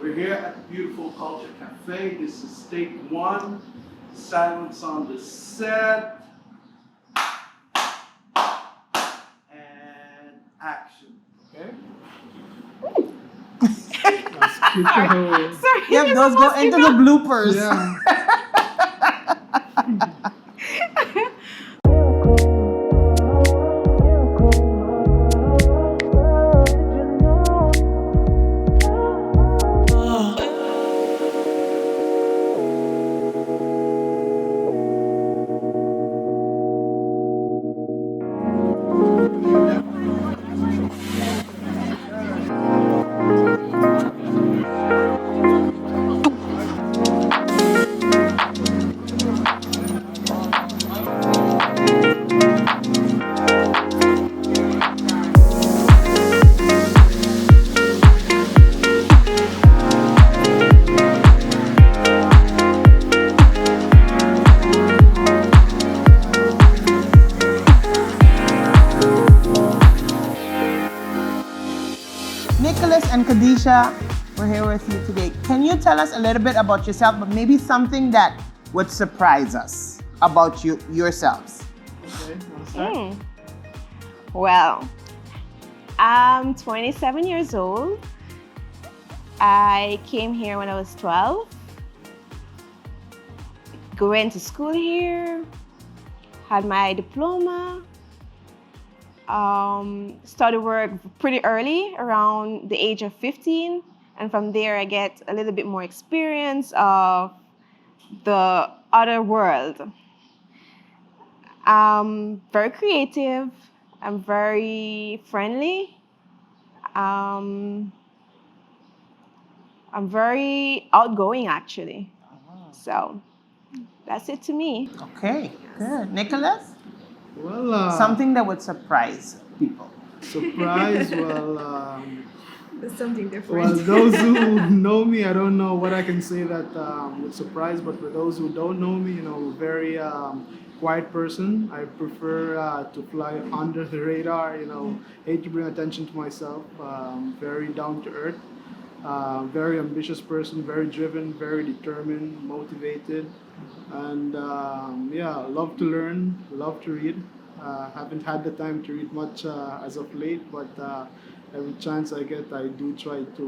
We're here at the beautiful Culture Cafe. This is take one. Silence on the set. And action. Okay? That's cute. Sorry, Yep, those go into the bloopers. Yeah. Nicholas and Kedesha, we're here with you today. Can you tell us a little bit about yourself, but maybe something that would surprise us about yourselves? Okay, wanna start? Well, I'm 27 years old. I came here when I was 12. Went to school here, had my diploma, started work pretty early, around the age of 15. And from there, I get a little bit more experience of the other world. I'm very creative. I'm very friendly. I'm very outgoing, actually. So that's it to me. Okay, good. Nicholas? Well, Something that would surprise people. surprise. That's something Well, those who know me, I don't know what I can say that would surprise. But for those who don't know me, very quiet person. I prefer to fly under the radar. Hate to bring attention to myself. Very down to earth. Very ambitious person. Very driven. Very determined. Motivated. And love to learn. Love to read. Haven't had the time to read much as of late, but every chance I get, I do try to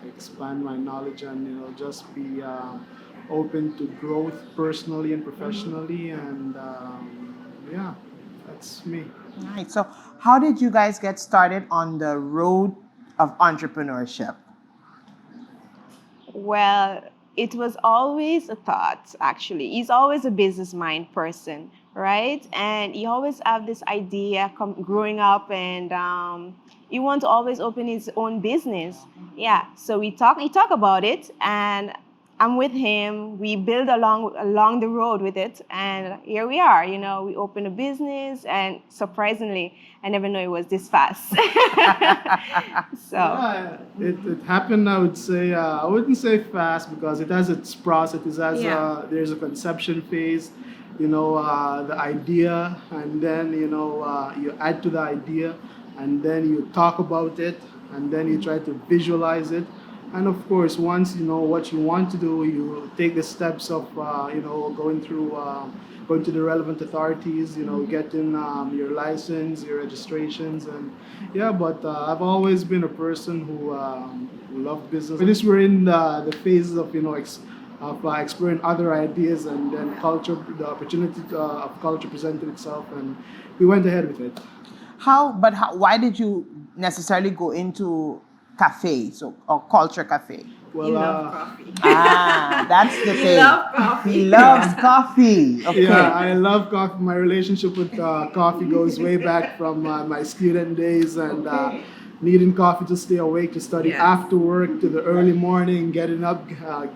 expand my knowledge and just be open to growth personally and professionally. And that's me. Right. So, how did you guys get started on the road of entrepreneurship? Well, it was always a thought, actually. He's always a business mind person, right? And he always have this idea growing up, and he want to always open his own business. Yeah, so we talk about it, and I'm with him. We build along the road with it, and here we are. We open a business, and surprisingly, I never knew it was this fast. So. Yeah, it happened. I would say I wouldn't say fast because it has its process. It has there's a conception phase, the idea, and then you add to the idea, and then you talk about it, and then you try to visualize it. And of course, once you know what you want to do, you take the steps of going to the relevant authorities, getting your license, your registrations, and yeah. But I've always been a person who loved business. But this we're in the phases of exploring other ideas, and then the opportunity of culture presented itself, and we went ahead with it. Why did you necessarily go into cafes or culture cafe? Well, Coffee. That's the thing. Love coffee. He loves coffee. Okay. yeah, I love coffee. My relationship with coffee goes way back from my student days, and needing coffee to stay awake, to study Yes. after work, to the early morning, getting up,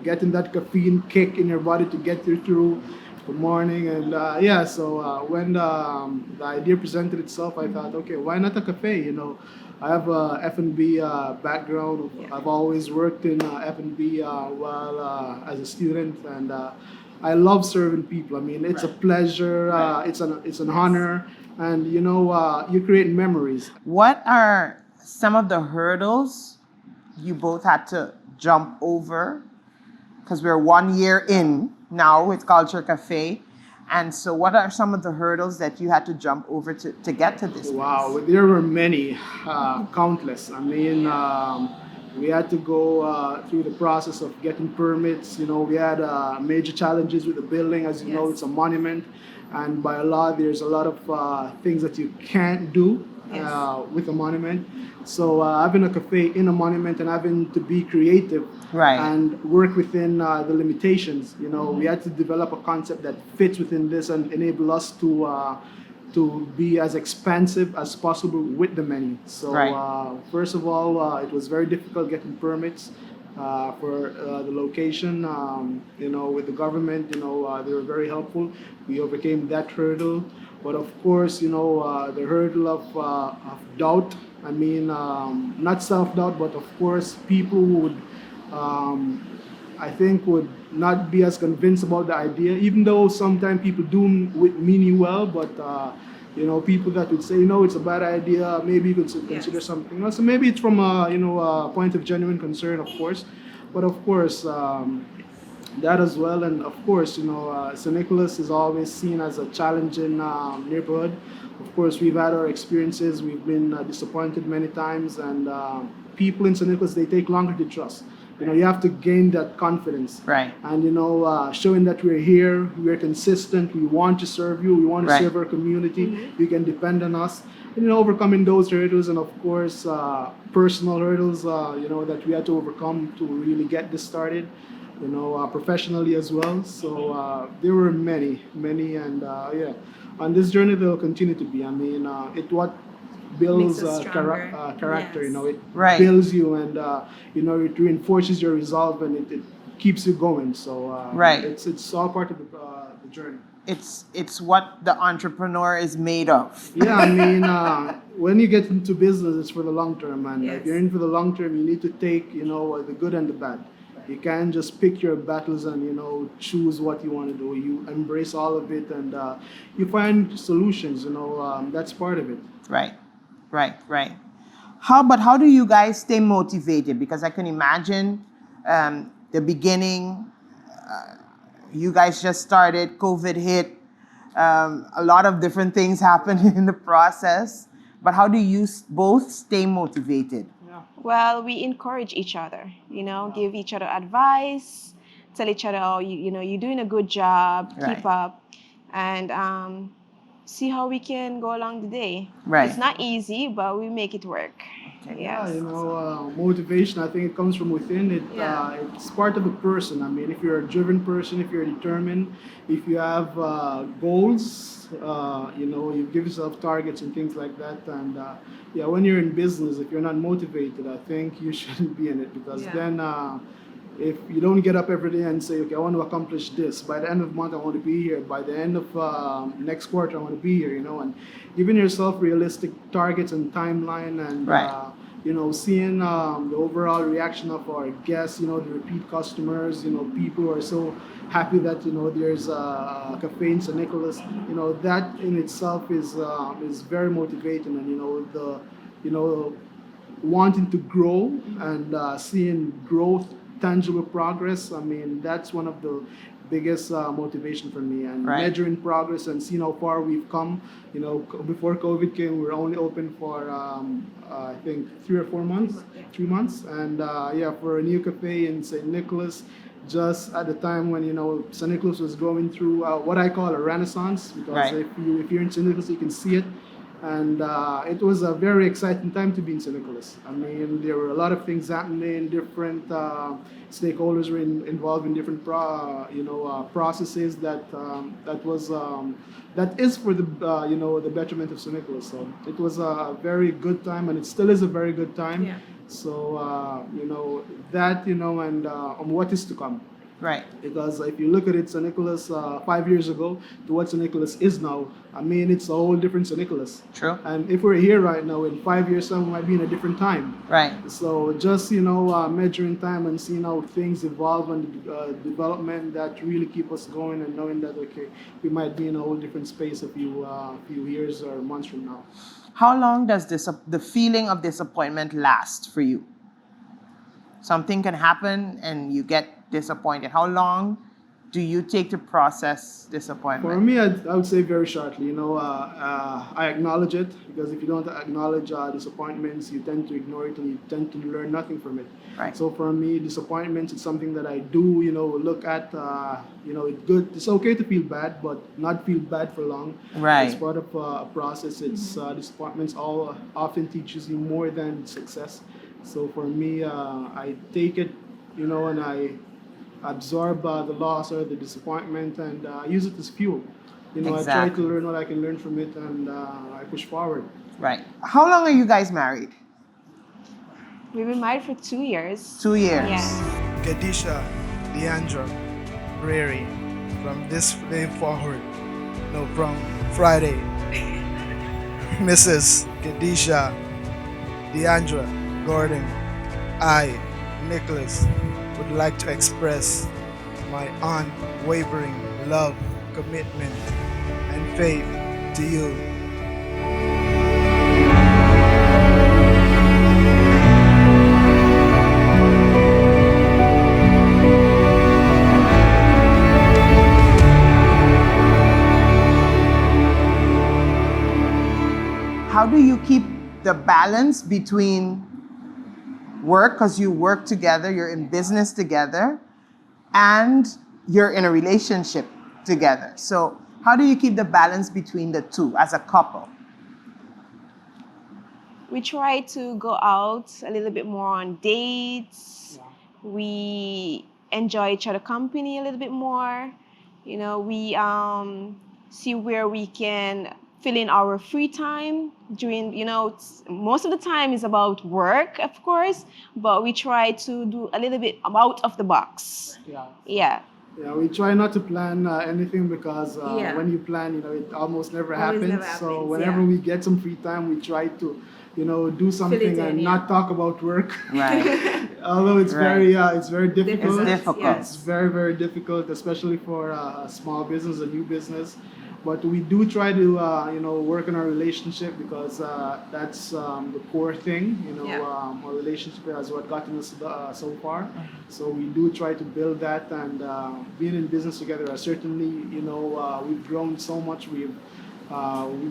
getting that caffeine kick in your body to get you through the morning. And so when the idea presented itself, I thought, okay, why not a cafe? I have a F&B background. I've always worked in F&B while as a student, and I love serving people. I mean, it's a pleasure. It's an honor, and you create memories. What are some of the hurdles you both had to jump over? Because we're 1 year in now with Culture Cafe. And so what are some of the hurdles that you had to jump over to get to this Wow, place? there were many, countless. I mean, we had to go through the process of getting permits. You know, we had major challenges with the building. As you know, Yes. it's a monument, and by law, there's a lot of things that you can't do Yes. with a monument. So having a cafe in a monument and having to be creative Right. and work within the limitations. You know, we had to develop a concept that fits within this and enable us to be as expansive as possible with the menu. So Right. first of all, it was very difficult getting permits for the location. You know, with the government, you know, they were very helpful. We overcame that hurdle. But of course, you know, the hurdle of doubt. I mean, not self-doubt, but of course, people would, I think, would not be as convinced about the idea, even though sometimes people do mean you well, but you know, people that would say, you know, it's a bad idea, maybe you could consider Yes. something else. So maybe it's from a, you know, a point of genuine concern, of course, but of course, that as well. And of course, you know, San Nicolas is always seen as a challenging neighborhood. Of course, we've had our experiences, we've been disappointed many times, and people in San Nicolas, they take longer to trust. You know, you have to gain that confidence. Right. And, you know, showing that we're here, we're consistent, we want to serve you, we want to Right. serve our community, you can depend on us. And, you know, overcoming those hurdles and, of course, personal hurdles, you know, that we had to overcome to really get this started, you know, professionally as well. So there were many, and yeah, on this journey there'll continue to be. I mean, it what builds Makes us stronger. character. You Yes. know, it Right. builds you, and you know, it reinforces your resolve, and it keeps you going. So Right. it's all part of the journey. It's what the entrepreneur is made of. Yeah, I mean, when you get into business, it's for the long term, and Yes. if you're in for the long term, you need to take, you know, the good and the bad. You can't just pick your battles and, you know, choose what you want to do. You embrace all of it, and you find solutions. You know, that's part of it. Right. Right. How do you guys stay motivated? Because I can imagine the beginning, you guys just started, COVID hit, a lot of different things happened in the process. But how do you both stay motivated? Well, we encourage each other, you know, give each other advice, tell each other, oh, you know, you're doing a good job, Right. keep up, and see how we can go along the day. Right. It's not easy, but we make it work. Okay. Yeah, Yes. you know, motivation, I think it comes from within. It's part of the person. I mean, if you're a driven person, if you're determined, if you have goals, you know, you give yourself targets and things like that. And yeah, when you're in business, if you're not motivated, I think you shouldn't be in it, because Yeah. then if you don't get up every day and say, okay, I want to accomplish this, by the end of the month I want to be here, by the end of next quarter I want to be here, you know, and giving yourself realistic targets and timeline, and Right. you know, seeing the overall reaction of our guests, you know, the repeat customers, you know, people who are so happy that, you know, there's a cafe in San Nicolas, you know, that in itself is very motivating. And, you know, wanting to grow and seeing growth, tangible progress. I mean, that's one of the biggest motivation for me, and Right. measuring progress and seeing how far we've come. You know, before COVID came, we were only open for I think 3 or 4 months, 3 months, and yeah, for a new cafe in St. Nicholas, just at the time when, you know, St. Nicholas was going through what I call a renaissance, because Right. if you're in St. Nicholas, you can see it. And it was a very exciting time to be in San Nicolas. I mean, there were a lot of things happening. Different stakeholders were involved in different processes that is for the the betterment of San Nicolas. So it was a very good time, and it still is a very good time. Yeah. So and on what is to come. Right. Because if you look at it, San Nicolas 5 years ago to what San Nicolas is now, I mean, it's a whole different San Nicolas. True. And if we're here right now, in 5 years' time, we might be in a different time. Right. So just, measuring time and seeing how things evolve and development, that really keep us going, and knowing that, okay, we might be in a whole different space a few years or months from now. How long does the feeling of disappointment last for you? something can happen and you get disappointed. How long do you take to process disappointment? For me, I would say very shortly. I acknowledge it, because if you don't acknowledge disappointments, you tend to ignore it and you tend to learn nothing from it. Right. So for me, disappointments is something that I do, look at. It's good. It's okay to feel bad, but not feel bad for long. Right. It's part of a process. It's disappointments often teaches you more than success. So for me, I take it, and I absorb the loss or the disappointment and use it as fuel. I try to Exactly. learn what I can learn from it, and I push forward. Right. How long are you guys married? We've been married for 2 years. 2 years. Yeah. Kedesha, Leandra, Rary, from this day forward, no, from Friday, Mrs. Kedesha, Leandra, Gordon, I, Nicholas, would like to express my unwavering love, commitment, and faith to you. How do you keep the balance between work, because you work together, you're in business together, and you're in a relationship together? So how do you keep the balance between the two as a couple? We try to go out a little bit more on dates. We enjoy each other company a little bit more. We see where we can fill in our free time during, most of the time is about work, of course, but we try to do a little bit out of the box. Yeah. Yeah. Yeah, we try not to plan anything, because Yeah. when you plan, it almost never Always happens. never So happens, whenever yeah. we get some free time, we try to, do something in, and yeah. not talk about work. Right. Although it's Right. it's very difficult. It's difficult. It's very, very difficult, especially for a small business, a new business. But we do try to, work on our relationship, because that's the core thing. Our relationship is what gotten us so far. So we do try to build that, and being in business together, certainly, we've grown so much. We've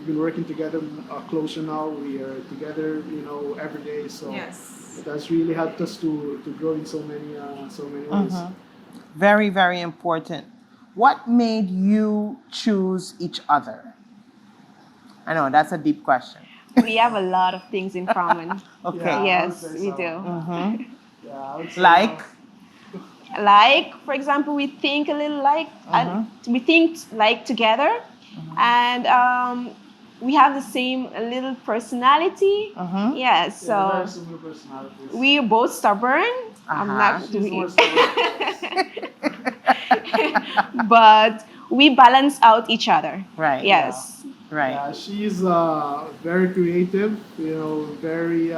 been working together closer now. We are together, every day. So Yes. that's really helped us to grow in so many ways. Very, very important. What made you choose each other? I know that's a deep question. We have a lot of things in common. Okay. Yeah. Yes, I would say we so. do. Yeah, I would say, Like? Like, for example, we think a little like, we think like together, and we have the same little personality. Yes, yeah, so very similar personalities. we are both stubborn. I'm not She's more stubborn. but we balance out each other. Right. Yes. Right. Yeah, she's very creative, very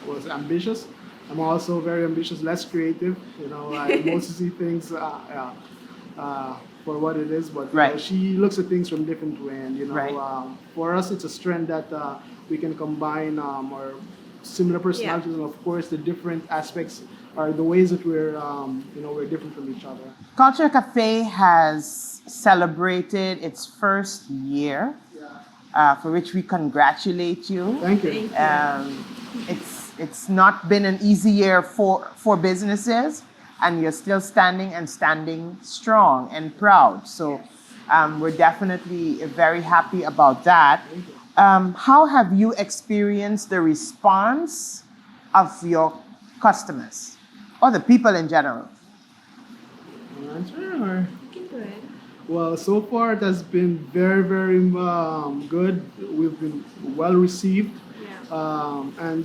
was ambitious. I'm also very ambitious, less creative. I mostly see things for what it is, but Right. she looks at things from different way. And Right. For us, it's a strength that we can combine our similar personalities, and of course, the different aspects are the ways that we're different from each other. Culture Cafe has celebrated its first year, for which we congratulate you. Thank you. It's not been an easy year for businesses, and you're still standing strong and proud. So we're definitely very happy about that. How have you experienced the response of your customers or the people in general? Answer, or? Well, so far it has been very, very good. We've been well received. And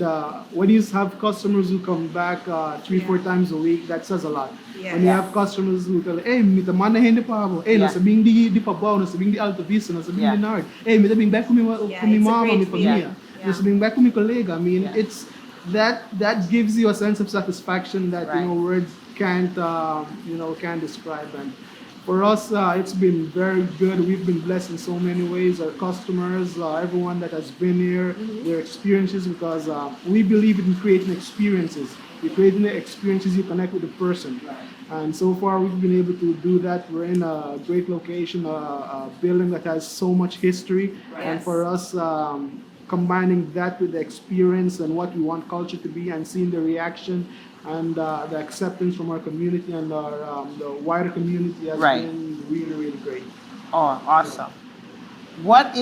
when you have customers who come back 3-4 times a week, that says a lot. When you have customers who tell, hey, mita mana hindi pa ako. Hey, nasa bing di Pabaw, nasa bing di Alta Vista, nasa bing di Nard. Hey, mita bing back kumi mama, mi pamilya. Nasa bing back kumi kolega. I mean, it's that gives you a sense of satisfaction that words can't can't describe. And for us, it's been very good. We've been blessed in so many ways. Our customers, everyone that has been here, their experiences, because we believe in creating experiences You're creating the experiences, you connect with the person. And so far, we've been able to do that. We're in a great location, a building that has so much history. And for us, combining that with the experience and what we want culture to be, and seeing the reaction and the acceptance from our community and the wider community has been really, really great. Oh, awesome. What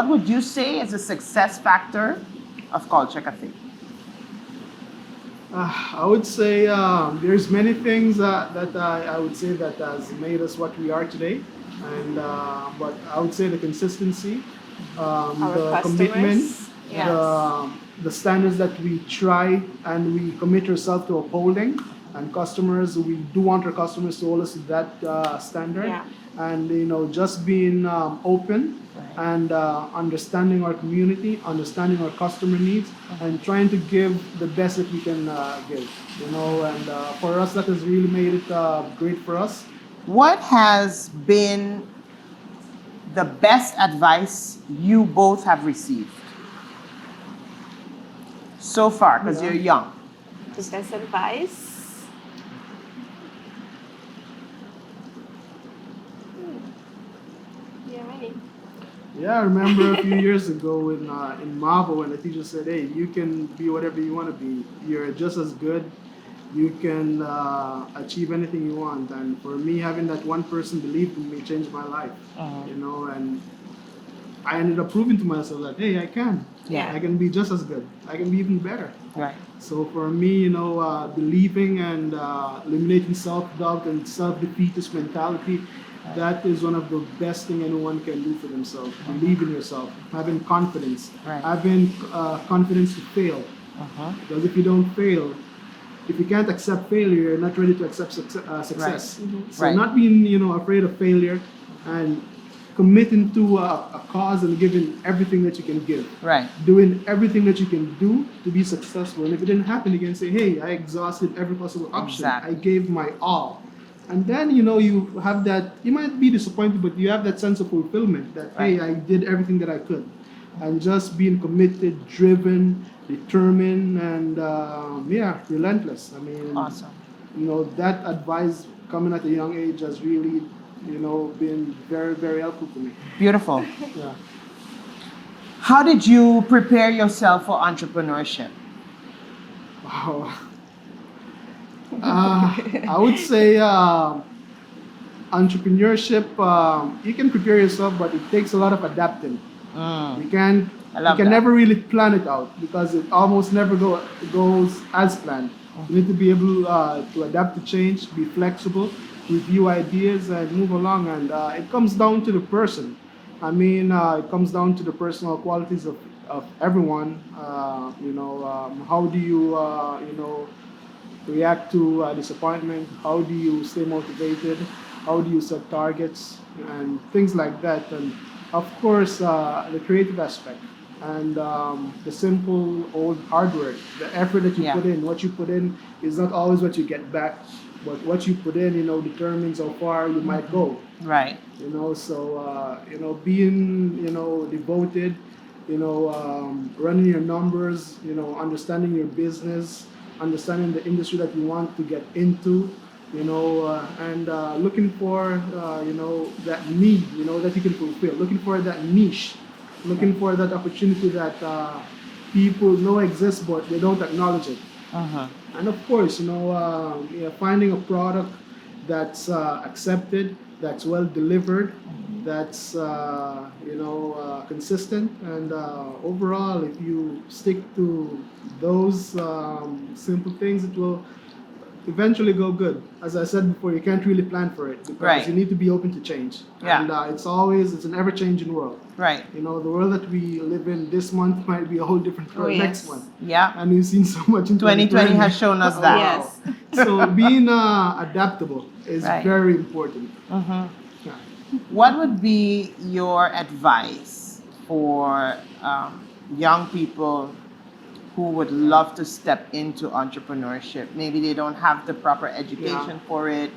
would you say is a success factor of Culture Cafe? I would say there's many things that I would say that has made us what we are today, and but I would say the consistency, the commitment, the standards that we try and we commit ourselves to upholding, and customers, we do want our customers to hold us to that standard, and just being open and understanding our community, understanding our customer needs, and trying to give the best that we can give. And for us, that has really made it great for us. What has been the best advice you both have received so far? Because you're young. The best advice? Yeah, I remember a few years ago in Marvel when the teacher said, "Hey, you can be whatever you want to be. You're just as good. You can achieve anything you want." And for me, having that one person believe in me changed my life. And I ended up proving to myself that, hey, I can. I can be just as good. I can be even better. Right. So for me, believing and eliminating self-doubt and self-defeatist mentality, that is one of the best thing anyone can do for themselves. Believe in yourself, having confidence, having confidence to fail. Because if you don't fail, if you can't accept failure, you're not ready to accept success. So not being afraid of failure, and committing to a cause and giving everything that you can give. Doing everything that you can do to be successful. And if it didn't happen, you can say, hey, I exhausted every possible option. I gave my all. And then, you have that, you might be disappointed, but you have that sense of fulfillment that, hey, I did everything that I could. And just being committed, driven, determined, and relentless. I mean, awesome. That advice coming at a young age has really, been very, very helpful to me. Beautiful. Yeah. How did you prepare yourself for entrepreneurship? Wow. I would say entrepreneurship, you can prepare yourself, but it takes a lot of adapting. You can never really plan it out because it almost never goes as planned. You need to be able to adapt to change, be flexible, review ideas, and move along. And it comes down to the person. I mean, it comes down to the personal qualities of everyone. How do you, react to disappointment? How do you stay motivated? How do you set targets? And things like that. And of course, the creative aspect. And the simple old hard work, the effort that you put in. What you put in is not always what you get back, but what you put in, determines how far you might go. Right. So being, devoted, running your numbers, understanding your business, understanding the industry that you want to get into, and looking for, that need, that you can fulfill, looking for that niche, looking for that opportunity that people know exists, but they don't acknowledge it. And of course, finding a product that's accepted, that's well delivered, that's consistent, and overall, if you stick to those simple things, it will eventually go good. As I said before, you can't really plan for it because you need to be open to change. And it's an ever-changing world. Right. The world that we live in this month might be a whole different world next month. Yeah. And we've seen so much in 2020 has shown us that. Yes. So being adaptable is very important. What would be your advice for young people who would love to step into entrepreneurship? Maybe they don't have the proper education for it,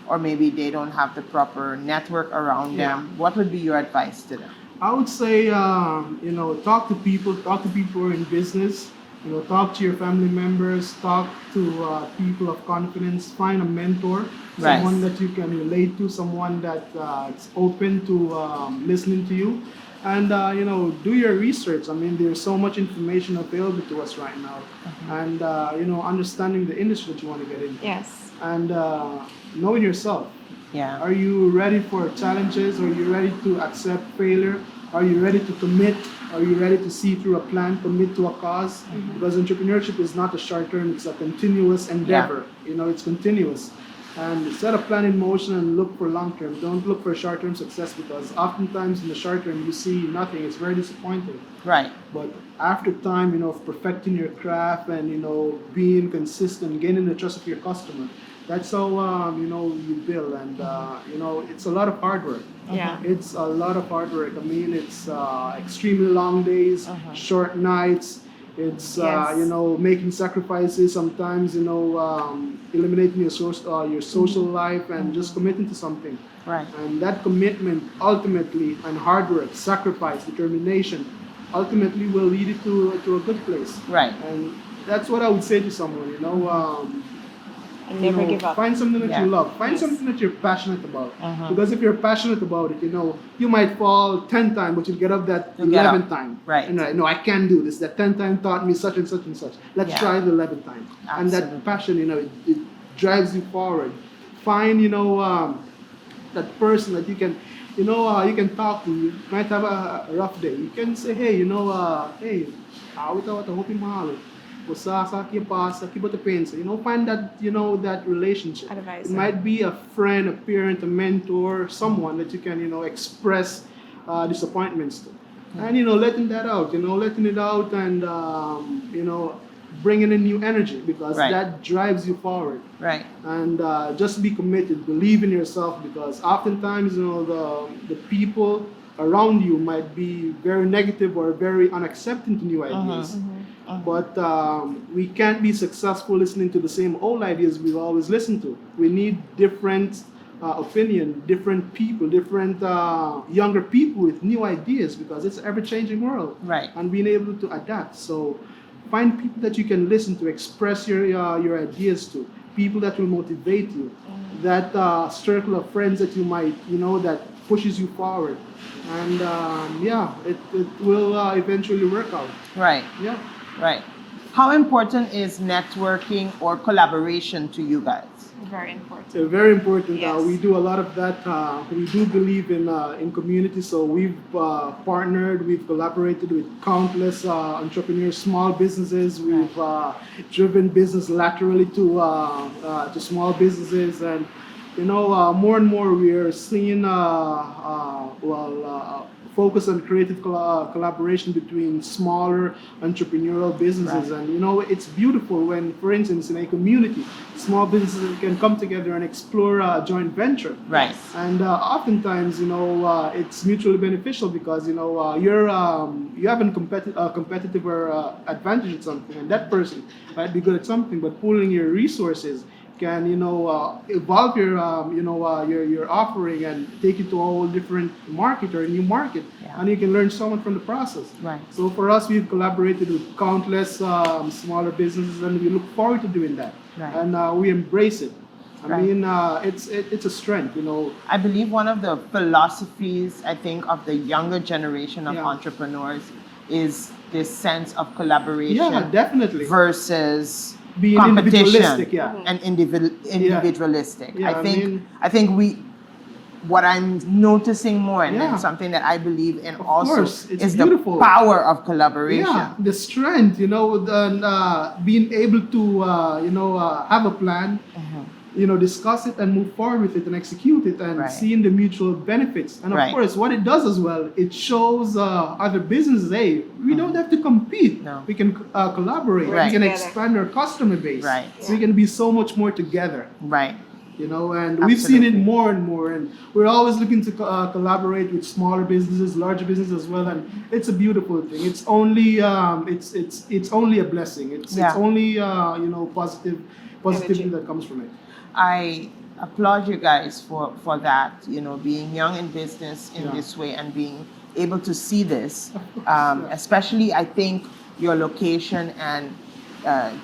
or maybe they don't have the proper network around them. What would be your advice to them? I would say, talk to people who are in business, Talk to your family members, talk to people of confidence, find a mentor, Right. someone that you can relate to, someone that is open to listening to you. And do your research. I mean, there's so much information available to us right now, and understanding the industry that you want to get into, Yes. and knowing yourself. Yeah. Are you ready for challenges? Are you ready to accept failure? Are you ready to commit? Are you ready to see through a plan, commit to a cause? Because entrepreneurship is not a short term, it's a continuous endeavor. It's continuous. And set a plan in motion and look for long term. Don't look for short term success, because oftentimes in the short term you see nothing. It's very disappointing. Right. But after time, of perfecting your craft and being consistent, gaining the trust of your customer, that's how you build. And it's a lot of hard work. Yeah. It's a lot of hard work. I mean, it's extremely long days, short nights. It's Yes. making sacrifices sometimes. Eliminating your social life and just committing to something. Right. And that commitment ultimately, and hard work, sacrifice, determination, ultimately will lead you to a good place. Right. And that's what I would say to someone. And never give up. Find something that Yeah. you love. Find Yes. something that you're passionate about. Because if you're passionate about it, you might fall 10 times, but you'll get up that You'll get up. 11th time. Right. And no, I can't do this. That 10th time taught me such and such and such. Let's Yeah. try the 11th time. And Absolutely. that passion, it drives you forward. Find, that person that you can talk to. You might have a rough day. You can say, hey, hey, hope mahalo. Find that relationship. Advisor. It might be a friend, a parent, a mentor, someone that you can express disappointments to, and letting that out, letting it out, and bringing in new energy, because Right. that drives you forward. Right. And just be committed, believe in yourself, because oftentimes the people around you might be very negative or very unaccepting to new ideas. But we can't be successful listening to the same old ideas we've always listened to. We need different opinion, different people, different younger people with new ideas, because it's an ever-changing world. Right. And being able to adapt. So find people that you can listen to, express your ideas to, people that will motivate you, that circle of friends that you might, that pushes you forward. And it will eventually work out. Right. Yeah. Right. How important is networking or collaboration to you guys? Very important. So very important. Yes. We do a lot of that. We do believe in community. So we've partnered, we've collaborated with countless entrepreneurs, small businesses. We've driven business laterally to small businesses, and more and more we are seeing focus on creative collaboration between smaller entrepreneurial businesses. Right. And it's beautiful when, for instance, in a community, small businesses can come together and explore a joint venture. Right. And oftentimes, it's mutually beneficial, because you have a competitive advantage at something, and that person might be good at something, but pooling your resources can evolve your offering and take it to a whole different market or a new market, Yeah. and you can learn so much from the process. Right. So for us, we've collaborated with countless smaller businesses, and we look forward to doing that. Right. And we embrace it. I Right. mean, it's a strength. I believe one of the philosophies, I think, of the younger generation of Yeah. entrepreneurs is this sense of collaboration Yeah, definitely. versus Being competition individualistic, yeah. and individualistic. Yeah, I think what I'm noticing more, and Yeah. something that I believe in Of also, course, it's is beautiful. the power of collaboration. Yeah, the strength, being able to, have a plan, discuss it and move forward with it and execute it, and Right. seeing the mutual benefits. And of Right. course, what it does as well, it shows other businesses, hey, we don't have to compete. No. We can collaborate. Right. We can Together. expand our customer base. Right. So we can be so much more together. Right. And we've seen it Absolutely. more and more, and we're always looking to collaborate with smaller businesses, larger businesses as well, and it's a beautiful thing. It's only it's only a blessing. It's only positivity Energy. that comes from it. I applaud you guys for that, being young in business in Yeah. this way and being able to see this, Yeah. especially I think your location and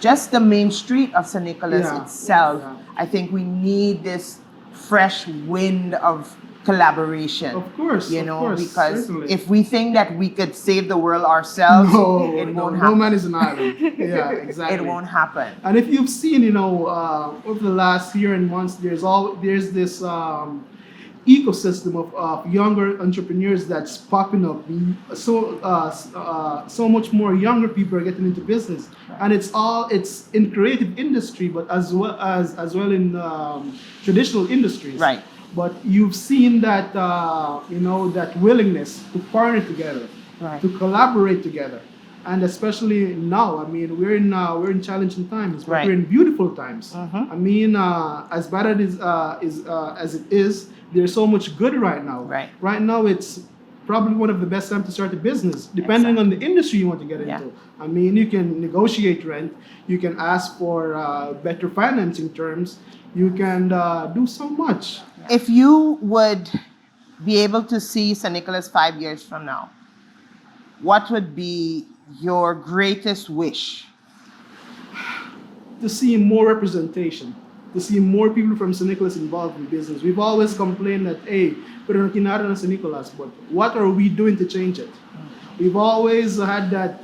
just the main street of San Nicolas Yeah. itself. Yeah. I think we need this fresh wind of collaboration. Of course, because certainly. if we think that we could save the world ourselves, it won't happen. No man is an island. Yeah, exactly. It won't happen. And if you've seen, over the last year and months, there's this ecosystem of younger entrepreneurs that's popping up. So much more younger people are getting into business, and it's in creative industry, but as well in traditional industries. Right. But you've seen that that willingness to partner together, Right. to collaborate together. And especially now, I mean, we're in challenging times, but Right. we're in beautiful times. Mhm. I mean, as bad as it is, there's so much good right now. Right. Right now, it's probably one of the best times to start a business, depending on the industry you want to get Yeah. into. I mean, you can negotiate rent, you can ask for better financing terms, you can do so much. If you would be able to see San Nicolas 5 years from now, what would be your greatest wish? To see more representation, to see more people from San Nicolas involved in business. We've always complained that, hey, pero nakinara na San Nicolas, but what are we doing to change it? We've always had that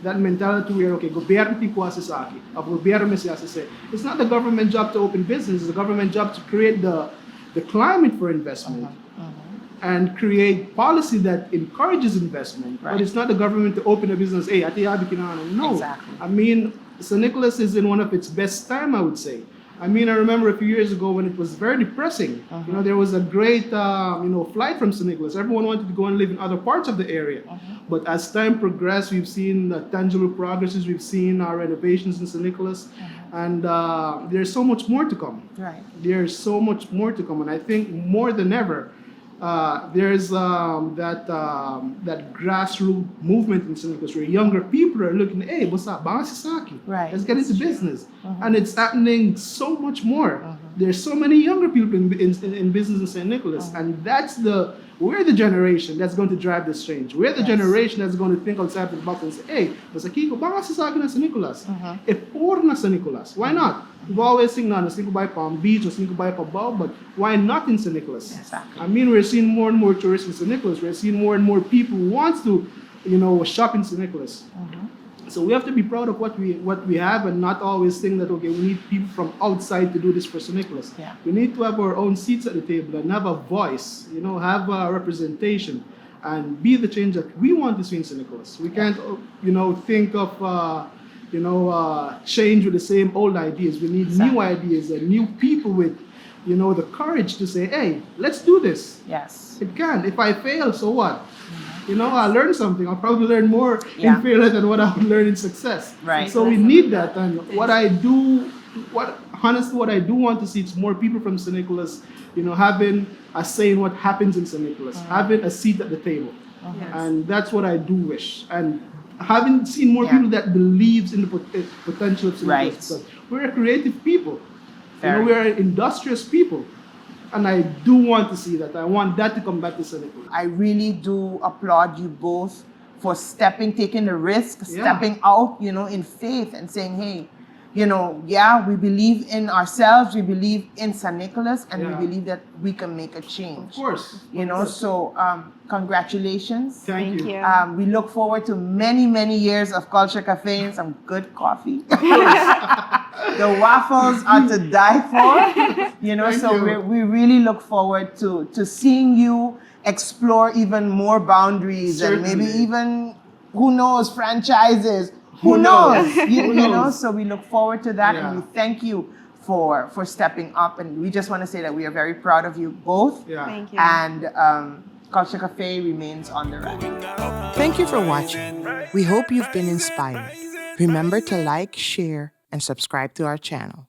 that mentality where, okay, gobyerno ti kuha sa akin, gobyerno me siya sa. It's not the government job to open business, it's the government job to create the climate for investment. And create policy that encourages investment. Right. But it's not the government to open a business. Hey, ati abi kinahanglan. No. Exactly. I mean, San Nicolas is in one of its best time, I would say. I mean, I remember a few years ago when it was very depressing. There was a great, flight from San Nicolas. Everyone wanted to go and live in other parts of the area. But as time progressed, we've seen tangible progresses. We've seen our renovations in San Nicolas. And there's so much more to come. Right. There's so much more to come. And I think more than ever, there's that grassroots movement in San Nicolas where younger people are looking, hey, what's up? Right. Let's get into business. And it's happening so much more. There's so many younger people in business in San Nicolas. And we're the generation that's going to drive this change. We're the generation that's going to think outside the box and say, hey, basta kiko, baka sa akin na San Nicolas. Puro na San Nicolas. Why not? We've always seen na San Nicolas by Palm Beach or San Nicolas by Pabao, but why not in San Nicolas? Exactly. I mean, we're seeing more and more tourists in San Nicolas. We're seeing more and more people who want to, shop in San Nicolas. So we have to be proud of what we have and not always think that, okay, we need people from outside to do this for San Nicolas. Yeah. We need to have our own seats at the table and have a voice, have a representation and be the change that we want to see in San Nicolas. We can't, think of, change with the same old ideas. We need new ideas and new people with, the courage to say, hey, let's do this. Yes. It can. If I fail, so what? I learned something. I'll probably learn more Yeah. in failure than what I would learn in success. Right. So we need that. And what I do want to see is more people from San Nicolas, having a say in what happens in San Nicolas, having a seat at the table. And that's what I do wish. And having seen more people that believes in the potential of San Right. Nicolas. Because we're a creative people. Very. We're industrious people. And I do want to see that. I want that to come back to San Nicolas. I really do applaud you both for taking the risk, Yeah. stepping out, in faith and saying, hey, we believe in ourselves, we believe in San Nicolas, and Yeah. we believe that we can make a change. Of course. So congratulations. Thank you. We look forward to many, many years of Culture Cafe and some good coffee. The waffles are to die for, Thank so you. we really look forward to seeing you explore even more boundaries and maybe Certainly. even, who knows, franchises. Who knows? Who You know, knows? so we look forward to that Yeah. and we thank you for stepping up, and we just want to say that we are very proud of you both. Yeah. Thank you. And Culture Cafe remains on the rise. Thank you for watching. We hope you've been inspired. Remember to like, share, and subscribe to our channel.